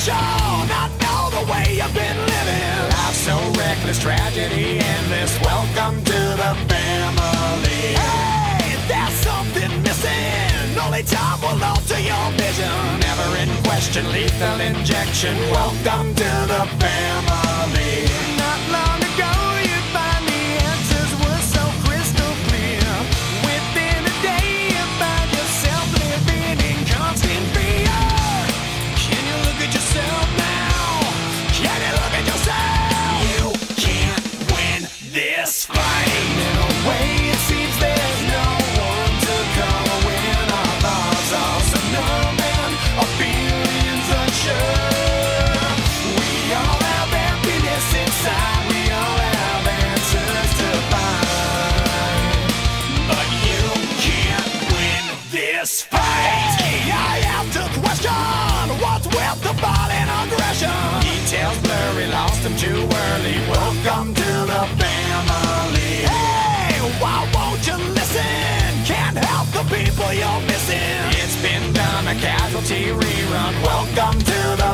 sure not know the way you've been living. Life so reckless, tragedy endless. Welcome to the family. Hey, there's something missing. Only time will alter your vision. Never in question, lethal injection. Welcome to the family. Not long ago, you'd find the answers were so crystal clear. Within a day, you find yourself living in constant fear. Can you look at yourself now? Can you look at yourself? You can't win this fight. In a way, it seems there's no one to come when our thoughts are so numb and our feelings unsure. We all have emptiness inside. We all have answers to find. But you can't win this fight. I have to question what's with the violent aggression. Details blurry, lost them too early. Welcome to the family. Hey, why won't you listen? Can't help the people you're missing. It's been done, a casualty rerun. Welcome to the